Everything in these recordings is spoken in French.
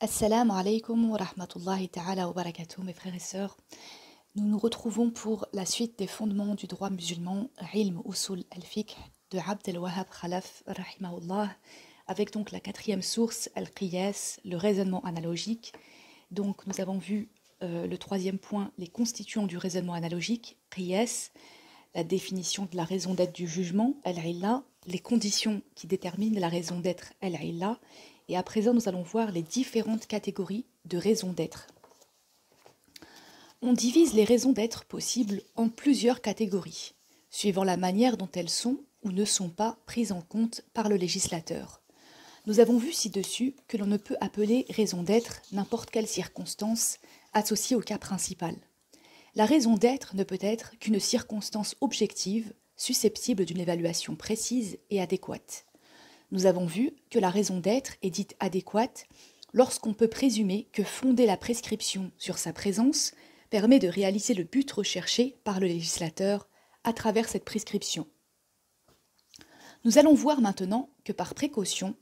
Assalamu alaikum wa rahmatullahi ta'ala wa barakatuh, mes frères et sœurs. Nous nous retrouvons pour la suite des fondements du droit musulman, Ilm Usul al-Fiqh de Abd al-Wahhab Khalaf, rahimahullah, avec donc la quatrième source, al-Qiyas, le raisonnement analogique. Donc nous avons vu le troisième point, les constituants du raisonnement analogique, Qiyas, la définition de la raison d'être du jugement, al-Illa, les conditions qui déterminent la raison d'être, al-Illa. Et à présent, nous allons voir les différentes catégories de raisons d'être. On divise les raisons d'être possibles en plusieurs catégories, suivant la manière dont elles sont ou ne sont pas prises en compte par le législateur. Nous avons vu ci-dessus que l'on ne peut appeler raison d'être n'importe quelle circonstance associée au cas principal. La raison d'être ne peut être qu'une circonstance objective susceptible d'une évaluation précise et adéquate. Nous avons vu que la raison d'être est dite adéquate lorsqu'on peut présumer que fonder la prescription sur sa présence permet de réaliser le but recherché par le législateur à travers cette prescription. Nous allons voir maintenant que par précaution,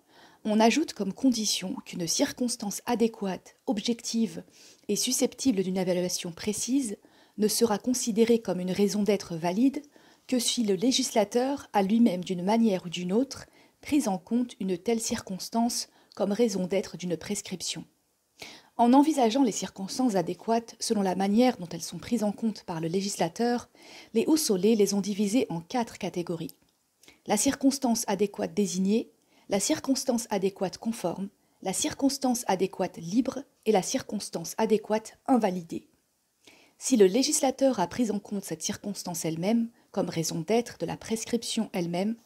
on ajoute comme condition qu'une circonstance adéquate, objective et susceptible d'une évaluation précise ne sera considérée comme une raison d'être valide que si le législateur a lui-même d'une manière ou d'une autre prise en compte une telle circonstance comme raison d'être d'une prescription. En envisageant les circonstances adéquates selon la manière dont elles sont prises en compte par le législateur, les Usolés les ont divisées en 4 catégories. La circonstance adéquate désignée, la circonstance adéquate conforme, la circonstance adéquate libre et la circonstance adéquate invalidée. Si le législateur a pris en compte cette circonstance elle-même comme raison d'être de la prescription elle-même,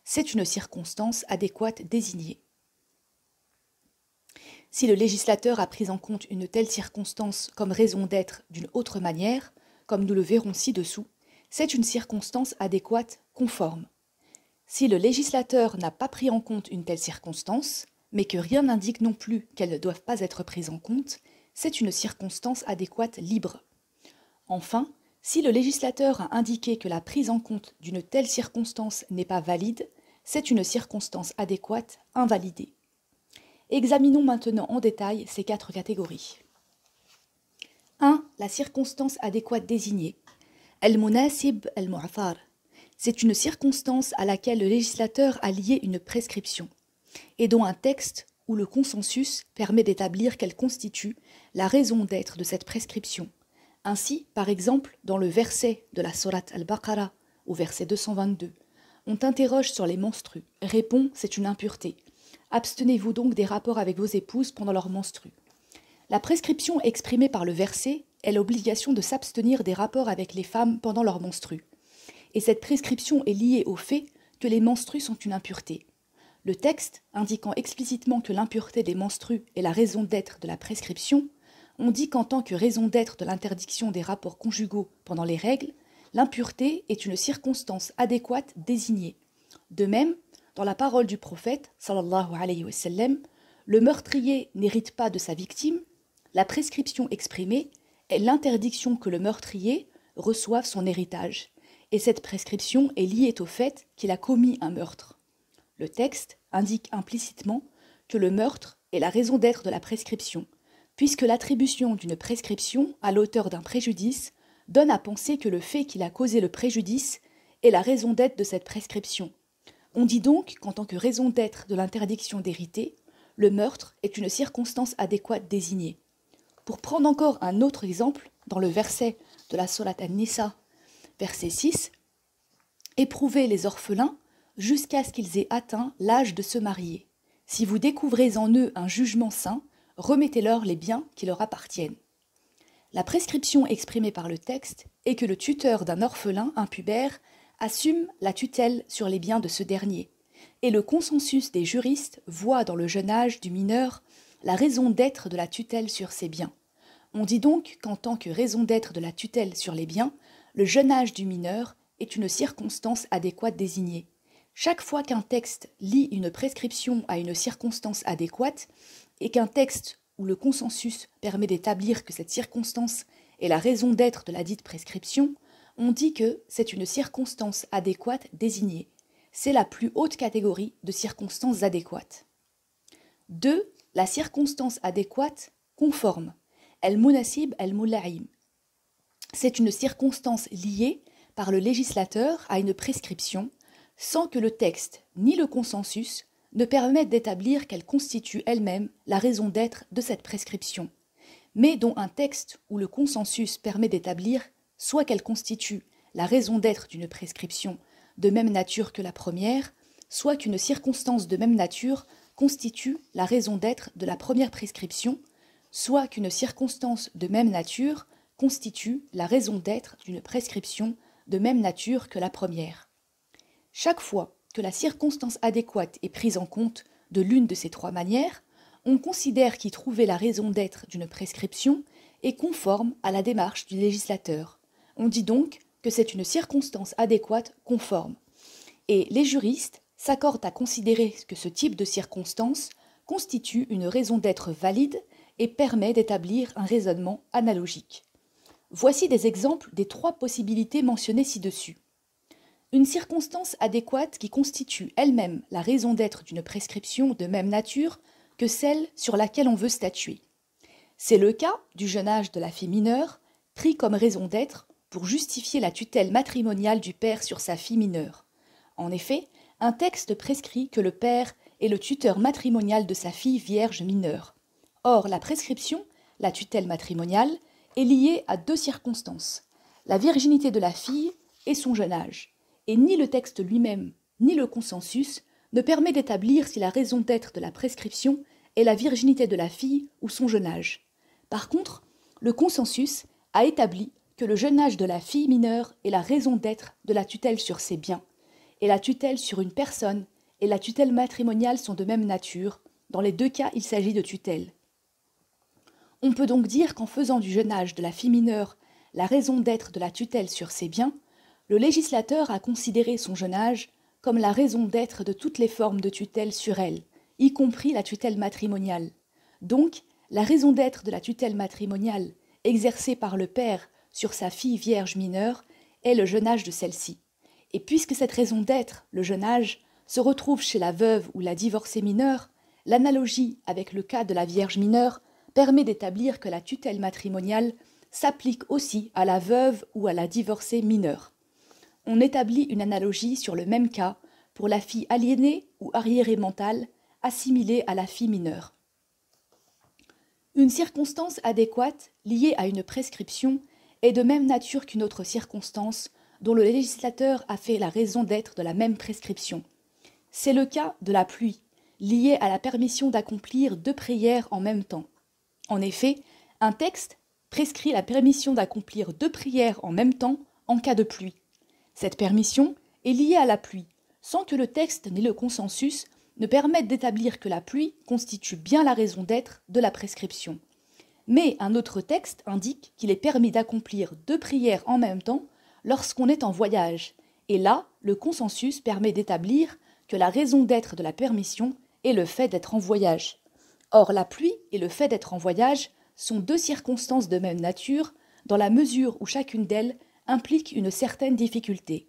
c'est une circonstance adéquate désignée. Si le législateur a pris en compte une telle circonstance comme raison d'être d'une autre manière, comme nous le verrons ci-dessous, c'est une circonstance adéquate conforme. Si le législateur n'a pas pris en compte une telle circonstance, mais que rien n'indique non plus qu'elles ne doivent pas être prises en compte, c'est une circonstance adéquate libre. Enfin, si le législateur a indiqué que la prise en compte d'une telle circonstance n'est pas valide, c'est une circonstance adéquate invalidée. Examinons maintenant en détail ces 4 catégories. 1. La circonstance adéquate désignée. Al-munasib al-mu'athar. C'est une circonstance à laquelle le législateur a lié une prescription, et dont un texte ou le consensus permet d'établir qu'elle constitue la raison d'être de cette prescription. Ainsi, par exemple, dans le verset de la sourate Al-Baqarah, au verset 222, on t'interroge sur les menstrues. Répond, c'est une impureté. Abstenez-vous donc des rapports avec vos épouses pendant leurs menstrues. La prescription exprimée par le verset est l'obligation de s'abstenir des rapports avec les femmes pendant leurs menstrues. Et cette prescription est liée au fait que les menstrues sont une impureté. Le texte, indiquant explicitement que l'impureté des menstrues est la raison d'être de la prescription, on dit qu'en tant que raison d'être de l'interdiction des rapports conjugaux pendant les règles, l'impureté est une circonstance adéquate désignée. De même, dans la parole du prophète, sallallahu alayhi wa sallam, le meurtrier n'hérite pas de sa victime, la prescription exprimée est l'interdiction que le meurtrier reçoive son héritage, et cette prescription est liée au fait qu'il a commis un meurtre. Le texte indique implicitement que le meurtre est la raison d'être de la prescription, puisque l'attribution d'une prescription à l'auteur d'un préjudice donne à penser que le fait qu'il a causé le préjudice est la raison d'être de cette prescription. On dit donc qu'en tant que raison d'être de l'interdiction d'hériter, le meurtre est une circonstance adéquate désignée. Pour prendre encore un autre exemple, dans le verset de la sourate An-Nisa, verset 6, « Éprouvez les orphelins jusqu'à ce qu'ils aient atteint l'âge de se marier. Si vous découvrez en eux un jugement sain, remettez-leur les biens qui leur appartiennent. » La prescription exprimée par le texte est que le tuteur d'un orphelin impubère assume la tutelle sur les biens de ce dernier, et le consensus des juristes voit dans le jeune âge du mineur la raison d'être de la tutelle sur ses biens. On dit donc qu'en tant que raison d'être de la tutelle sur les biens, le jeune âge du mineur est une circonstance adéquate désignée. Chaque fois qu'un texte lie une prescription à une circonstance adéquate, et qu'un texte où le consensus permet d'établir que cette circonstance est la raison d'être de la dite prescription, on dit que c'est une circonstance adéquate désignée. C'est la plus haute catégorie de circonstances adéquates. 2. la circonstance adéquate, conforme. El-munasib el-mula'im. C'est une circonstance liée par le législateur à une prescription, sans que le texte ni le consensus ne permettent d'établir qu'elle constitue elle-même la raison d'être de cette prescription, mais dont un texte ou le consensus permet d'établir soit qu'elle constitue la raison d'être d'une prescription de même nature que la première, soit qu'une circonstance de même nature constitue la raison d'être de la première prescription, soit qu'une circonstance de même nature constitue la raison d'être d'une prescription de même nature que la première. Chaque fois que la circonstance adéquate est prise en compte de l'une de ces trois manières, on considère qu'y trouver la raison d'être d'une prescription est conforme à la démarche du législateur. On dit donc que c'est une circonstance adéquate conforme. Et les juristes s'accordent à considérer que ce type de circonstance constitue une raison d'être valide et permet d'établir un raisonnement analogique. Voici des exemples des trois possibilités mentionnées ci-dessus. Une circonstance adéquate qui constitue elle-même la raison d'être d'une prescription de même nature que celle sur laquelle on veut statuer. C'est le cas du jeune âge de la fille mineure, pris comme raison d'être pour justifier la tutelle matrimoniale du père sur sa fille mineure. En effet, un texte prescrit que le père est le tuteur matrimonial de sa fille vierge mineure. Or, la prescription, la tutelle matrimoniale, est liée à deux circonstances, la virginité de la fille et son jeune âge, et ni le texte lui-même, ni le consensus ne permet d'établir si la raison d'être de la prescription est la virginité de la fille ou son jeune âge. Par contre, le consensus a établi que le jeune âge de la fille mineure est la raison d'être de la tutelle sur ses biens, et la tutelle sur une personne et la tutelle matrimoniale sont de même nature. Dans les deux cas, il s'agit de tutelle. On peut donc dire qu'en faisant du jeune âge de la fille mineure la raison d'être de la tutelle sur ses biens, le législateur a considéré son jeune âge comme la raison d'être de toutes les formes de tutelle sur elle, y compris la tutelle matrimoniale. Donc, la raison d'être de la tutelle matrimoniale exercée par le père sur sa fille vierge mineure est le jeune âge de celle-ci. Et puisque cette raison d'être, le jeune âge, se retrouve chez la veuve ou la divorcée mineure, l'analogie avec le cas de la vierge mineure permet d'établir que la tutelle matrimoniale s'applique aussi à la veuve ou à la divorcée mineure. On établit une analogie sur le même cas pour la fille aliénée ou arriérée mentale assimilée à la fille mineure. Une circonstance adéquate liée à une prescription est de même nature qu'une autre circonstance dont le législateur a fait la raison d'être de la même prescription. C'est le cas de la pluie, liée à la permission d'accomplir deux prières en même temps. En effet, un texte prescrit la permission d'accomplir deux prières en même temps en cas de pluie. Cette permission est liée à la pluie, sans que le texte ni le consensus ne permettent d'établir que la pluie constitue bien la raison d'être de la prescription. Mais un autre texte indique qu'il est permis d'accomplir deux prières en même temps lorsqu'on est en voyage, et là, le consensus permet d'établir que la raison d'être de la permission est le fait d'être en voyage. Or, la pluie et le fait d'être en voyage sont deux circonstances de même nature, dans la mesure où chacune d'elles implique une certaine difficulté.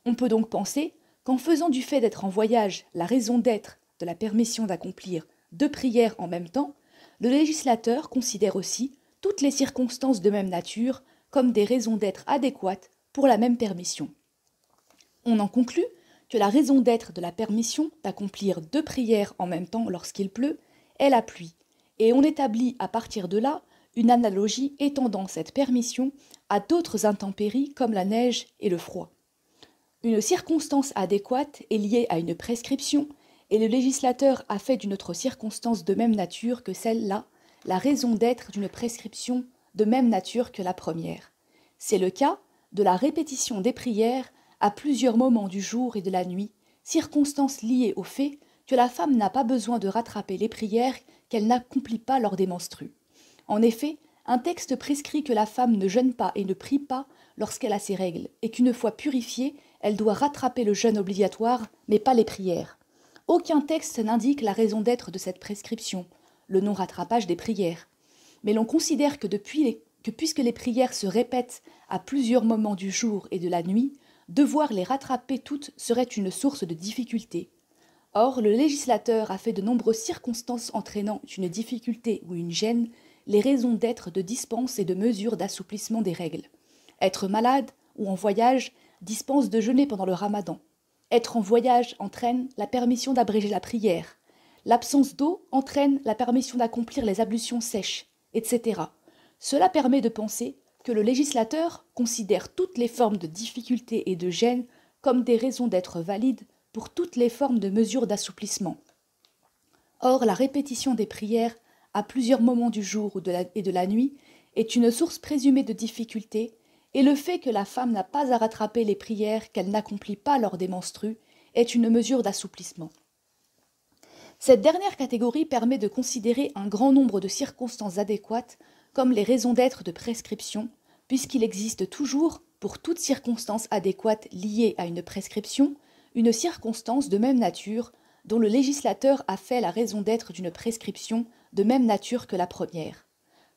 On peut donc penser qu'en faisant du fait d'être en voyage la raison d'être de la permission d'accomplir deux prières en même temps, le législateur considère aussi toutes les circonstances de même nature comme des raisons d'être adéquates pour la même permission. On en conclut que la raison d'être de la permission d'accomplir deux prières en même temps lorsqu'il pleut est la pluie, et on établit à partir de là une analogie étendant cette permission à d'autres intempéries comme la neige et le froid. Une circonstance adéquate est liée à une prescription, et le législateur a fait d'une autre circonstance de même nature que celle-là la raison d'être d'une prescription de même nature que la première. C'est le cas de la répétition des prières à plusieurs moments du jour et de la nuit, circonstance liée au fait que la femme n'a pas besoin de rattraper les prières qu'elle n'accomplit pas lors des menstrues. En effet, un texte prescrit que la femme ne jeûne pas et ne prie pas lorsqu'elle a ses règles, et qu'une fois purifiée, elle doit rattraper le jeûne obligatoire, mais pas les prières. Aucun texte n'indique la raison d'être de cette prescription, le non-rattrapage des prières. Mais l'on considère que puisque les prières se répètent à plusieurs moments du jour et de la nuit, devoir les rattraper toutes serait une source de difficulté. Or, le législateur a fait de nombreuses circonstances entraînant une difficulté ou une gêne les raisons d'être de dispense et de mesures d'assouplissement des règles. Être malade ou en voyage dispense de jeûner pendant le ramadan. Être en voyage entraîne la permission d'abréger la prière. L'absence d'eau entraîne la permission d'accomplir les ablutions sèches, etc. Cela permet de penser que le législateur considère toutes les formes de difficulté et de gêne comme des raisons d'être valides pour toutes les formes de mesures d'assouplissement. Or, la répétition des prières à plusieurs moments du jour et de la nuit est une source présumée de difficulté, et le fait que la femme n'a pas à rattraper les prières qu'elle n'accomplit pas lors des menstrues est une mesure d'assouplissement. Cette dernière catégorie permet de considérer un grand nombre de circonstances adéquates comme les raisons d'être de prescription, puisqu'il existe toujours, pour toute circonstance adéquate liée à une prescription, une circonstance de même nature dont le législateur a fait la raison d'être d'une prescription de même nature que la première.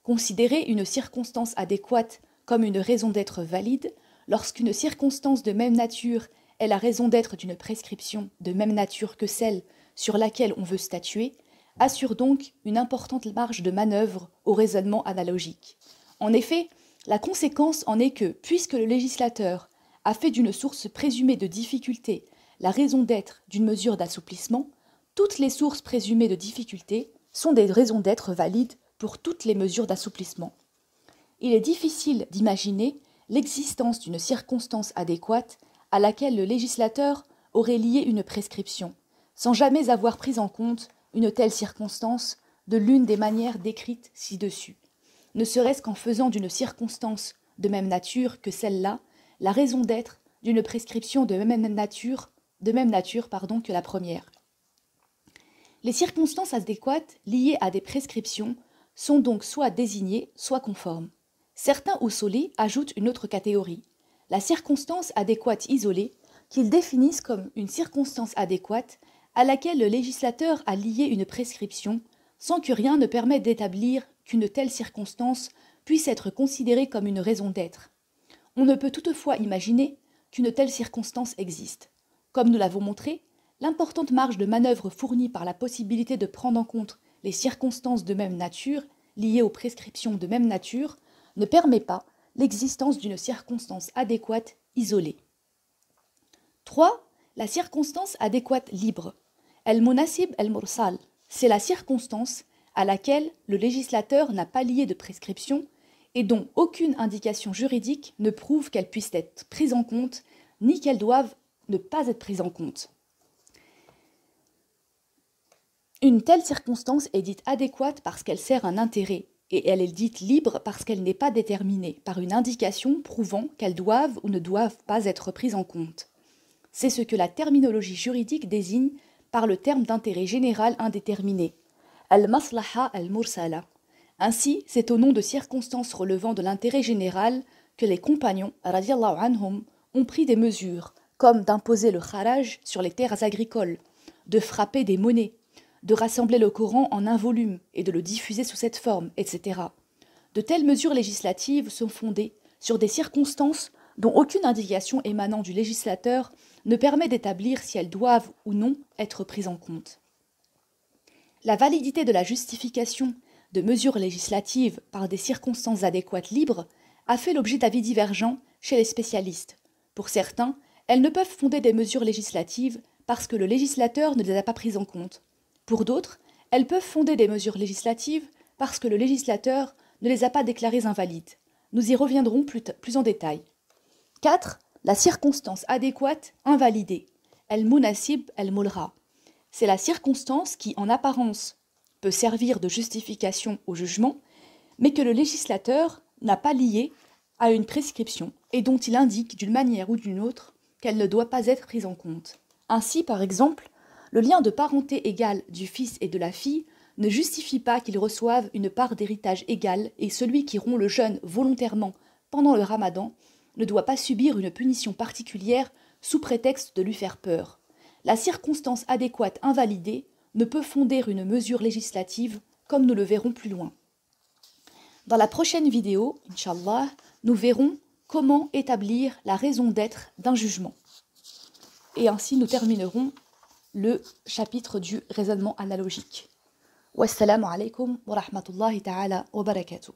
Considérer une circonstance adéquate comme une raison d'être valide, lorsqu'une circonstance de même nature est la raison d'être d'une prescription de même nature que celle sur laquelle on veut statuer, assure donc une importante marge de manœuvre au raisonnement analogique. En effet, la conséquence en est que, puisque le législateur a fait d'une source présumée de difficulté la raison d'être d'une mesure d'assouplissement, toutes les sources présumées de difficulté sont des raisons d'être valides pour toutes les mesures d'assouplissement. Il est difficile d'imaginer l'existence d'une circonstance adéquate à laquelle le législateur aurait lié une prescription, sans jamais avoir pris en compte une telle circonstance de l'une des manières décrites ci-dessus, ne serait-ce qu'en faisant d'une circonstance de même nature que celle-là la raison d'être d'une prescription de même nature que la première. Les circonstances adéquates liées à des prescriptions sont donc soit désignées, soit conformes. Certains ussuli ajoutent une autre catégorie, la circonstance adéquate isolée, qu'ils définissent comme une circonstance adéquate à laquelle le législateur a lié une prescription, sans que rien ne permette d'établir qu'une telle circonstance puisse être considérée comme une raison d'être. On ne peut toutefois imaginer qu'une telle circonstance existe. Comme nous l'avons montré, l'importante marge de manœuvre fournie par la possibilité de prendre en compte les circonstances de même nature, liées aux prescriptions de même nature, ne permet pas l'existence d'une circonstance adéquate isolée. 3. La circonstance adéquate libre. El-Munasib el-Mursal, c'est la circonstance à laquelle le législateur n'a pas lié de prescription et dont aucune indication juridique ne prouve qu'elle puisse être prise en compte, ni qu'elle doive ne pas être prise en compte. Une telle circonstance est dite adéquate parce qu'elle sert un intérêt, et elle est dite libre parce qu'elle n'est pas déterminée par une indication prouvant qu'elles doivent ou ne doivent pas être prises en compte. C'est ce que la terminologie juridique désigne par le terme d'intérêt général indéterminé, al-maslaha al-mursala. Ainsi, c'est au nom de circonstances relevant de l'intérêt général que les compagnons, radiyallahu anhum, ont pris des mesures, comme d'imposer le kharaj sur les terres agricoles, de frapper des monnaies, de rassembler le Coran en un volume et de le diffuser sous cette forme, etc. De telles mesures législatives sont fondées sur des circonstances dont aucune indication émanant du législateur ne permet d'établir si elles doivent ou non être prises en compte. La validité de la justification de mesures législatives par des circonstances adéquates libres a fait l'objet d'avis divergents chez les spécialistes. Pour certains, elles ne peuvent fonder des mesures législatives parce que le législateur ne les a pas prises en compte. Pour d'autres, elles peuvent fonder des mesures législatives parce que le législateur ne les a pas déclarées invalides. Nous y reviendrons plus en détail. 4. La circonstance adéquate invalidée. El-Munasib el-Mulra. C'est la circonstance qui, en apparence, peut servir de justification au jugement, mais que le législateur n'a pas liée à une prescription et dont il indique d'une manière ou d'une autre qu'elle ne doit pas être prise en compte. Ainsi, par exemple, le lien de parenté égale du fils et de la fille ne justifie pas qu'ils reçoivent une part d'héritage égale et celui qui rompt le jeûne volontairement pendant le ramadan ne doit pas subir une punition particulière sous prétexte de lui faire peur. La circonstance adéquate invalidée ne peut fonder une mesure législative, comme nous le verrons plus loin. Dans la prochaine vidéo, Inch'Allah, nous verrons comment établir la raison d'être d'un jugement. Et ainsi nous terminerons le chapitre du raisonnement analogique. Wassalamu alaikum wa rahmatullahi ta'ala wa barakatuh.